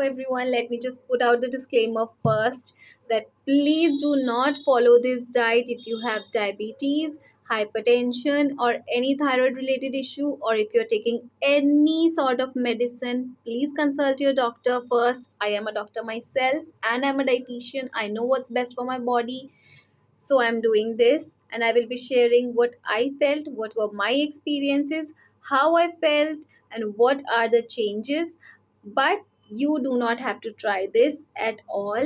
everyone. Let me just put out the disclaimer first that please do not follow this diet if you have diabetes, hypertension, or any thyroid related issue, or if you're taking any sort of medicine. Please consult your doctor first. I am a doctor myself and I'm a dietitian. I know what's best for my body, so I'm doing this and I will be sharing what I felt, what were my experiences, how I felt, and what are the changes. But you do not have to try this at all.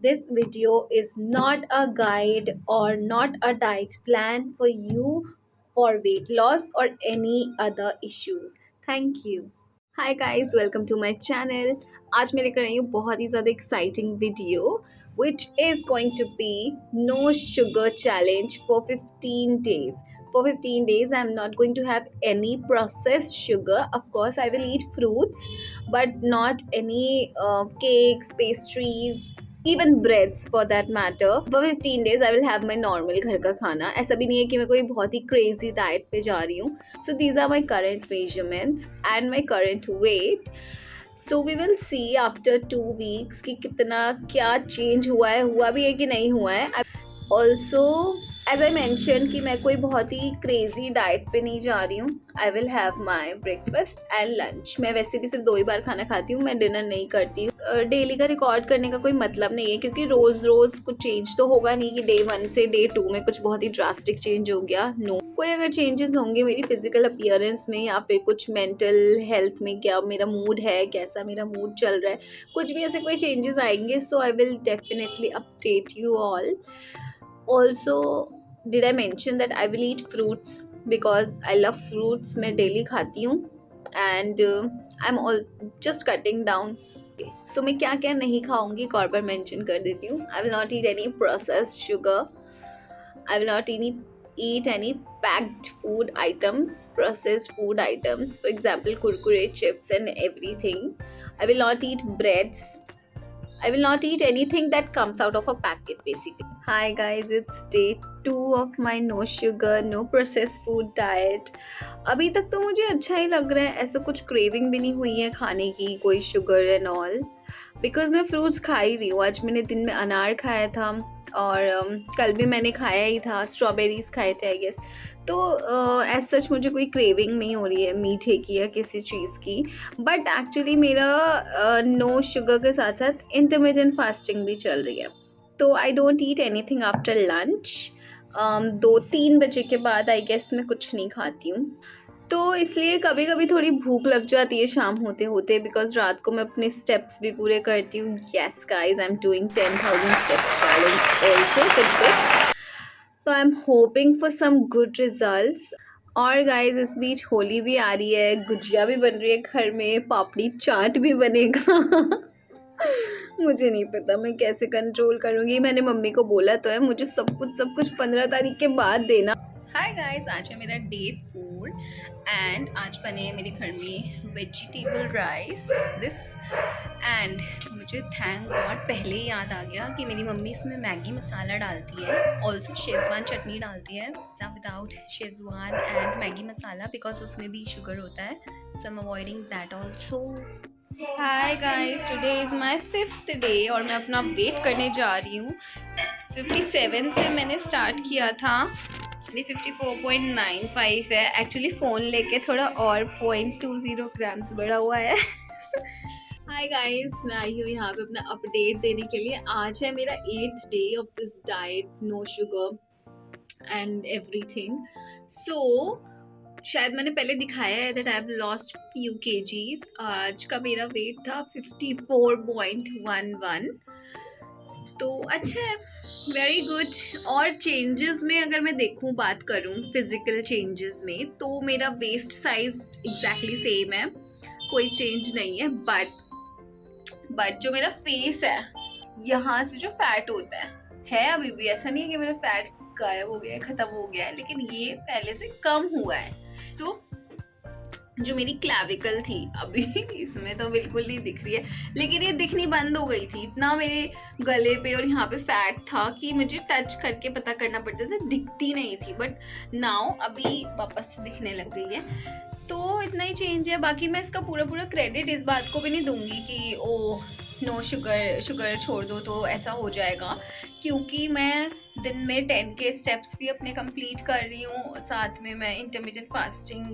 This video is not a guide or not a diet plan for you for weight loss or any other issues. Thank you. Hi guys, welcome to my channel. आज मैं लेकर आई हूँ बहुत ही ज़्यादा exciting video which is going to be no sugar challenge for 15 days. For 15 days I'm not going to have any processed sugar. Of course I will eat fruits but not any cakes, pastries, even breads for that matter. For 15 days I will have my normal घर का खाना. ऐसा भी नहीं है कि मैं कोई बहुत ही crazy diet पे जा रही हूँ. So these are my current measurements and my current weight. So we will see after 2 weeks कि कितना क्या change हुआ भी है कि नहीं हुआ है. Also, as I mentioned कि मैं कोई बहुत ही crazy diet पे नहीं जा रही हूँ. I will have my breakfast and lunch. मैं वैसे भी सिर्फ 2 ही बार खाना खाती हूँ, मैं डिनर नहीं करती हूँ. डेली का रिकॉर्ड करने का कोई मतलब नहीं है क्योंकि रोज़ रोज़ कुछ चेंज तो होगा नहीं कि डे 1 से डे 2 में कुछ बहुत ही ड्रास्टिक चेंज हो गया. नो, कोई अगर चेंजेस होंगे मेरी फिजिकल अपीयरेंस में या फिर कुछ मेंटल हेल्थ में, क्या मेरा मूड है, कैसा मेरा मूड चल रहा है, कुछ भी ऐसे कोई चेंजेस आएंगे, so I will definitely update you all. Also, did I mention that I will eat fruits because I love fruits. मैं daily खाती हूँ and I'm all just cutting down. So मैं क्या क्या नहीं खाऊंगी एक और बार mention कर देती हूँ. I will not eat any processed sugar. I will not eat any packed food items, processed food items. For example, kurkure, chips and everything. I will not eat breads. I will not eat anything that comes out of a packet basically. Hi guys, it's day 2 of my no sugar, no processed food diet. अभी तक तो मुझे अच्छा ही लग रहा है, ऐसा कुछ क्रेविंग भी नहीं हुई है खाने की, कोई शुगर एंड ऑल, बिकॉज मैं फ्रूट्स खा ही रही हूँ. आज मैंने दिन में अनार खाया था और कल भी मैंने खाया ही था, स्ट्रॉबेरीज खाए थे आई गेस. तो एज सच मुझे कोई क्रेविंग नहीं हो रही है मीठे की या किसी चीज़ की. बट एक्चुअली मेरा नो शुगर के साथ साथ इंटरमिटेंट फास्टिंग भी चल रही है. तो I don't eat anything after lunch. 2-3 बजे के बाद आई गेस मैं कुछ नहीं खाती हूँ. तो इसलिए कभी कभी थोड़ी भूख लग जाती है शाम होते होते, बिकॉज रात को मैं अपने स्टेप्स भी पूरे करती हूँ. Yes guys, I am doing 10,000 steps challenge also with this. तो I am hoping for some good results. और गाइज इस बीच होली भी आ रही है, गुजिया भी बन रही है घर में, पापड़ी चाट भी बनेगा. मुझे नहीं पता मैं कैसे कंट्रोल करूँगी. मैंने मम्मी को बोला तो है मुझे सब कुछ 15 तारीख के बाद देना. हाय गाइस, आज है मेरा डे 4 एंड आज बने हैं मेरे घर में वेजिटेबल राइस दिस. एंड मुझे थैंक गॉड पहले ही याद आ गया कि मेरी मम्मी इसमें मैगी मसाला डालती है, ऑल्सो शेजवान चटनी डालती है विदाउट शेजवान एंड मैगी मसाला बिकॉज उसमें भी शुगर होता है. So I am avoiding that also. Hi guys, today is my 5th day और मैं अपना वेट करने जा रही हूँ. 57 से मैंने स्टार्ट किया था, 54.95 है. एक्चुअली फ़ोन लेके थोड़ा और 0.20 ग्राम्स बढ़ा हुआ है. हाय गाइस, मैं आई हूँ यहाँ पे अपना अपडेट देने के लिए. आज है मेरा 8th day of this diet, no sugar and everything. So शायद मैंने पहले दिखाया है that I have lost few kgs. आज का मेरा वेट था 54.11. तो अच्छा है, वेरी गुड. और चेंजेस में अगर मैं देखूं, बात करूं फिजिकल चेंजेस में, तो मेरा वेस्ट साइज एग्जैक्टली सेम है, कोई चेंज नहीं है. बट जो मेरा फेस है, यहाँ से जो फैट होता है अभी भी, ऐसा नहीं है कि मेरा फैट गायब हो गया है, ख़त्म हो गया है, लेकिन ये पहले से कम हुआ है. सो जो मेरी क्लैविकल थी अभी इसमें तो बिल्कुल नहीं दिख रही है, लेकिन ये दिखनी बंद हो गई थी. इतना मेरे गले पे और यहाँ पे फैट था कि मुझे टच करके पता करना पड़ता था, दिखती नहीं थी. बट नाउ अभी वापस से दिखने लग गई है. तो इतना ही चेंज है। बाकी मैं इसका पूरा पूरा क्रेडिट इस बात को भी नहीं दूंगी कि ओ नो शुगर छोड़ दो तो ऐसा हो जाएगा, क्योंकि मैं दिन में 10 के स्टेप्स भी अपने कंप्लीट कर रही हूँ, साथ में मैं इंटरमिटेंट फास्टिंग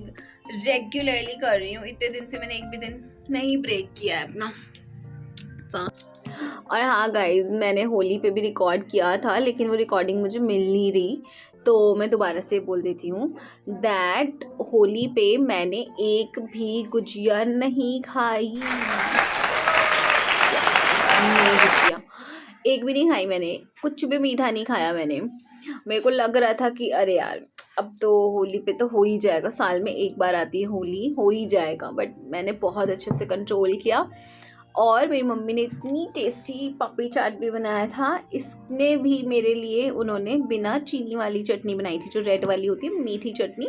रेगुलरली कर रही हूँ। इतने दिन से मैंने एक भी दिन नहीं ब्रेक किया है अपना। और हाँ गाइज, मैंने होली पे भी रिकॉर्ड किया था लेकिन वो रिकॉर्डिंग मुझे मिल नहीं रही, तो मैं दोबारा से बोल देती हूँ दैट होली पे मैंने एक भी गुजिया नहीं खाई। नहीं गुजिया एक भी नहीं खाई मैंने, कुछ भी मीठा नहीं खाया मैंने। मेरे को लग रहा था कि अरे यार अब तो होली पे तो हो ही जाएगा, साल में एक बार आती है होली, हो ही जाएगा, बट मैंने बहुत अच्छे से कंट्रोल किया। और मेरी मम्मी ने इतनी टेस्टी पापड़ी चाट भी बनाया था, इसमें भी मेरे लिए उन्होंने बिना चीनी वाली चटनी बनाई थी, जो रेड वाली होती है मीठी चटनी,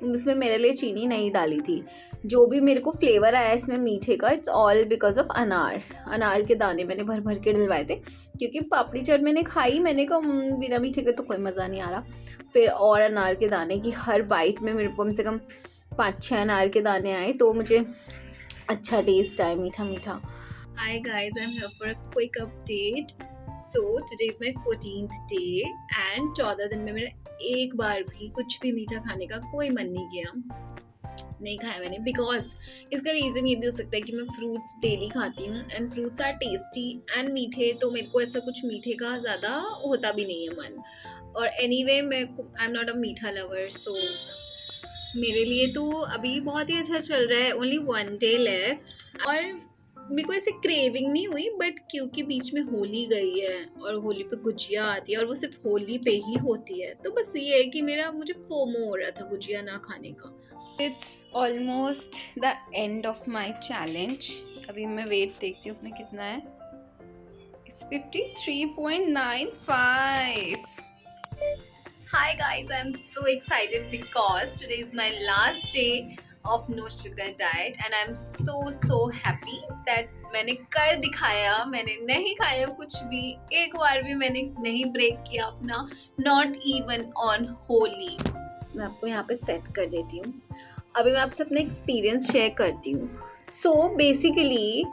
इसमें मेरे लिए चीनी नहीं डाली थी। जो भी मेरे को फ्लेवर आया इसमें मीठे का, इट्स ऑल बिकॉज ऑफ अनार के दाने मैंने भर भर के डलवाए थे, क्योंकि पापड़ी चाट मैंने खाई, मैंने कहा बिना मीठे के तो कोई मज़ा नहीं आ रहा। फिर और अनार के दाने की हर बाइट में मेरे को कम से कम 5-6 अनार के दाने आए, तो मुझे अच्छा टेस्ट आया, मीठा मीठा। Hi guys, I'm here for a quick update. So today is my 14th day and 14 दिन में मेरा एक बार भी कुछ भी मीठा खाने का कोई मन नहीं किया, नहीं खाया मैंने। बिकॉज इसका रीज़न ये भी हो सकता है कि मैं फ्रूट्स डेली खाती हूँ and fruits are tasty and मीठे, तो मेरे को ऐसा कुछ मीठे का ज़्यादा होता भी नहीं है मन। और anyway I am not a मीठा लवर, सो मेरे लिए तो अभी बहुत ही अच्छा चल रहा है। ओनली 1 डे लेफ्ट और मेरे को ऐसे क्रेविंग नहीं हुई, बट क्योंकि बीच में होली गई है और होली पे गुजिया आती है और वो सिर्फ होली पे ही होती है, तो बस ये है कि मुझे फोमो हो रहा था गुजिया ना खाने का। It's almost the end of my challenge. अभी मैं वेट देखती हूँ अपना कितना है, it's 53.95। Hi guys, I'm so excited because today is my last day of no sugar diet and I'm so happy that मैंने कर दिखाया। मैंने नहीं खाया कुछ भी, एक बार भी मैंने नहीं ब्रेक किया अपना, नॉट इवन ऑन होली। मैं आपको यहाँ पे सेट कर देती हूँ। अभी मैं आपसे अपना एक्सपीरियंस शेयर करती हूँ। सो बेसिकली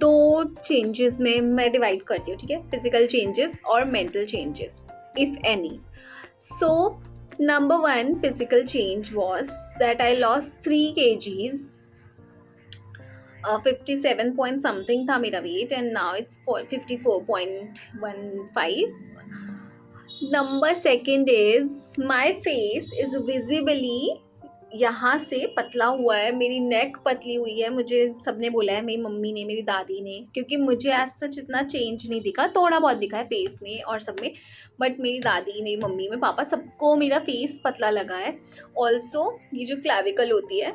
2 चेंजेस में मैं डिवाइड करती हूँ, ठीक है, फिजिकल चेंजेस और mental changes if any. So, number 1 physical change was that I lost 3 kgs. 57 point something था मेरा weight and now it's 54.15. Number 2 is my face is visibly यहाँ से पतला हुआ है, मेरी नेक पतली हुई है। मुझे सबने बोला है, मेरी मम्मी ने, मेरी दादी ने, क्योंकि मुझे एज सच इतना चेंज नहीं दिखा, थोड़ा बहुत दिखा है फेस में और सब में, बट मेरी दादी, मेरी मम्मी, मेरे पापा, सबको मेरा फेस पतला लगा है। ऑल्सो ये जो क्लैविकल होती है,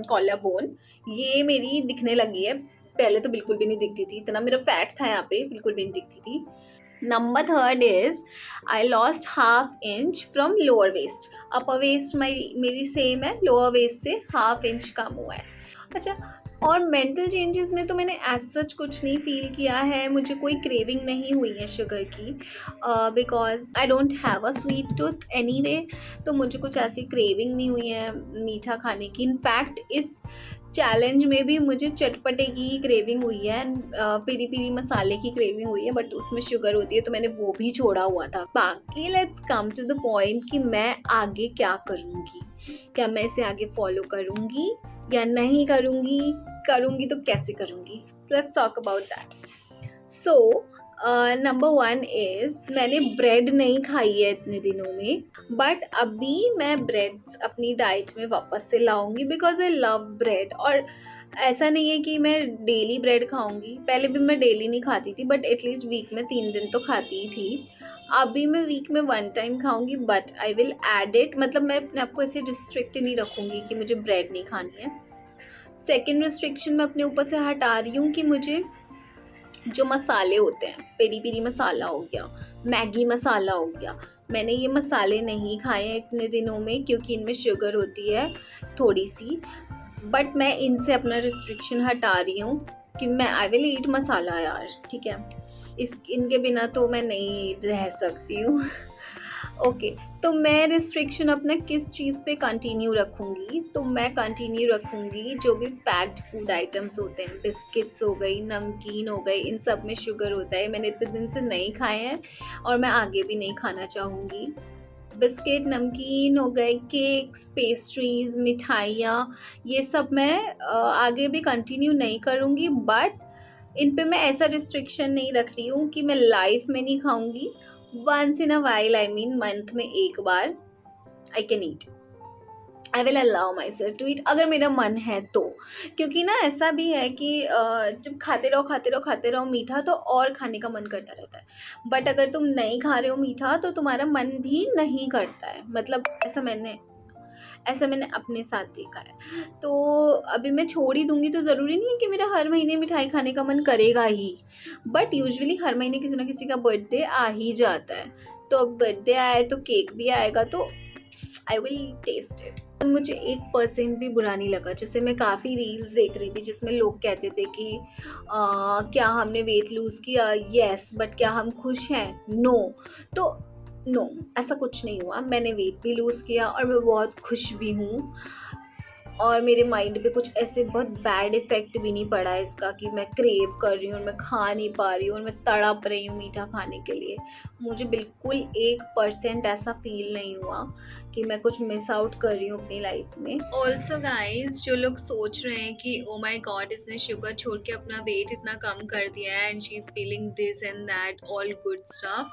कॉलर बोन, ये मेरी दिखने लगी है। पहले तो बिल्कुल भी नहीं दिखती थी, इतना मेरा फैट था यहाँ पे, बिल्कुल भी नहीं दिखती थी। Number 3 is I lost half inch from lower waist. Upper waist मेरी सेम है, लोअर वेस्ट से हाफ इंच कम हुआ है। अच्छा, और मेंटल चेंजेस में तो मैंने एज सच कुछ नहीं फील किया है, मुझे कोई क्रेविंग नहीं हुई है शुगर की, because I don't have a sweet tooth anyway, तो मुझे कुछ ऐसी क्रेविंग नहीं हुई है मीठा खाने की। इनफैक्ट इस चैलेंज में भी मुझे चटपटे की क्रेविंग हुई है, पेरी पेरी मसाले की क्रेविंग हुई है, बट उसमें शुगर होती है तो मैंने वो भी छोड़ा हुआ था। बाकी let's come to the point कि मैं आगे क्या करूँगी, क्या मैं इसे आगे फॉलो करूँगी या नहीं करूँगी तो कैसे करूँगी। Let's talk about that. So number 1 is मैंने ब्रेड नहीं खाई है इतने दिनों में, बट अभी मैं ब्रेड अपनी डाइट में वापस से लाऊंगी बिकॉज आई लव ब्रेड। और ऐसा नहीं है कि मैं डेली ब्रेड खाऊंगी, पहले भी मैं डेली नहीं खाती थी, बट एटलीस्ट वीक में 3 दिन तो खाती ही थी। अभी मैं वीक में 1 टाइम खाऊंगी, but I will add it, मतलब मैं अपने आप को ऐसे रिस्ट्रिक्ट नहीं रखूँगी कि मुझे ब्रेड नहीं खानी है। सेकेंड रिस्ट्रिक्शन मैं अपने ऊपर से हटा रही हूँ कि मुझे जो मसाले होते हैं, पेरी पेरी मसाला हो गया, मैगी मसाला हो गया, मैंने ये मसाले नहीं खाए हैं इतने दिनों में क्योंकि इनमें शुगर होती है थोड़ी सी, बट मैं इनसे अपना रिस्ट्रिक्शन हटा रही हूँ कि मैं आई विल ईट मसाला यार, ठीक है, इनके बिना तो मैं नहीं रह सकती हूँ। ओके, तो मैं रिस्ट्रिक्शन अपना किस चीज़ पे कंटिन्यू रखूँगी? तो मैं कंटिन्यू रखूँगी जो भी पैक्ड फूड आइटम्स होते हैं, बिस्किट्स हो गई, नमकीन हो गई, इन सब में शुगर होता है। मैंने इतने दिन से नहीं खाए हैं और मैं आगे भी नहीं खाना चाहूँगी। बिस्किट, नमकीन हो गए, केक्स, पेस्ट्रीज़, मिठाइयाँ, ये सब मैं आगे भी कंटिन्यू नहीं करूँगी, बट इन पे मैं ऐसा रिस्ट्रिक्शन नहीं रख रही हूँ कि मैं लाइफ में नहीं खाऊँगी। Once in a while, I mean month में एक बार I can eat. I will allow myself to eat अगर मेरा मन है तो। क्योंकि ना ऐसा भी है कि जब खाते रहो मीठा तो और खाने का मन करता रहता है। बट अगर तुम नहीं खा रहे हो मीठा तो तुम्हारा मन भी नहीं करता है। मतलब ऐसा मैंने अपने साथ देखा है। तो अभी मैं छोड़ ही दूँगी तो ज़रूरी नहीं है कि मेरा हर महीने मिठाई खाने का मन करेगा ही। बट यूजुअली हर महीने किसी न किसी का बर्थडे आ ही जाता है। तो अब बर्थडे आया है तो केक भी आएगा, तो आई विल टेस्ट इट। मुझे 1% भी बुरा नहीं लगा। जैसे मैं काफ़ी रील्स देख रही थी जिसमें लोग कहते थे कि क्या हमने वेट लूज़ किया? येस, बट क्या हम खुश हैं? नो। तो नो, ऐसा कुछ नहीं हुआ। मैंने वेट भी लूज़ किया और मैं बहुत खुश भी हूँ। और मेरे माइंड पे कुछ ऐसे बहुत बैड इफ़ेक्ट भी नहीं पड़ा है इसका कि मैं क्रेव कर रही हूँ और मैं खा नहीं पा रही हूँ और मैं तड़प रही हूँ मीठा खाने के लिए। मुझे बिल्कुल 1% ऐसा फ़ील नहीं हुआ कि मैं कुछ मिस आउट कर रही हूँ अपनी लाइफ में। ऑल्सो गाइज, जो लोग सोच रहे हैं कि ओ माई गॉड इसने शुगर छोड़ के अपना वेट इतना कम कर दिया है and she is feeling this and that all good stuff,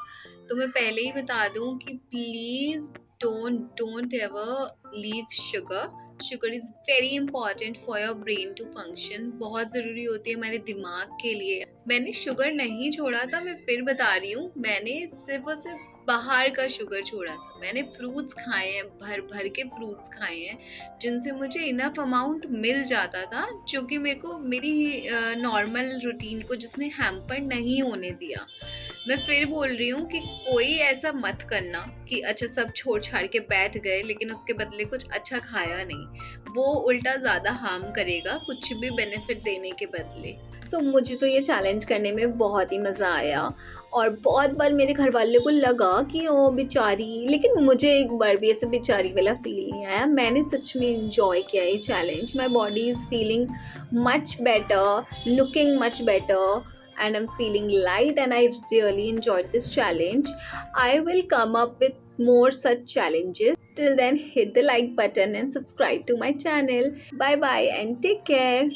तो मैं पहले ही बता दूँ कि please don't ever leave sugar. Sugar is very important for your brain to function. बहुत ज़रूरी होती है हमारे दिमाग के लिए। मैंने शुगर नहीं छोड़ा था, मैं फिर बता रही हूँ, मैंने सिर्फ और सिर्फ बाहर का शुगर छोड़ा था। मैंने फ्रूट्स खाए हैं, भर भर के फ्रूट्स खाए हैं जिनसे मुझे इनफ अमाउंट मिल जाता था, जो कि मेरे को मेरी नॉर्मल रूटीन को जिसने हैम्पर नहीं होने दिया। मैं फिर बोल रही हूँ कि कोई ऐसा मत करना कि अच्छा सब छोड़ छाड़ के बैठ गए लेकिन उसके बदले कुछ अच्छा खाया नहीं। वो उल्टा ज़्यादा हार्म करेगा कुछ भी बेनिफिट देने के बदले। सो मुझे तो ये चैलेंज करने में बहुत ही मज़ा आया और बहुत बार मेरे घर वाले को लगा कि ओ बेचारी, लेकिन मुझे एक बार भी ऐसे बेचारी वाला फील नहीं आया। मैंने सच में इंजॉय किया ये challenge. My body is feeling much better, looking much better, and I'm feeling light, and I really enjoyed this challenge. I will come up with more such challenges. Till then, hit the like button and subscribe to my channel. Bye bye and take care.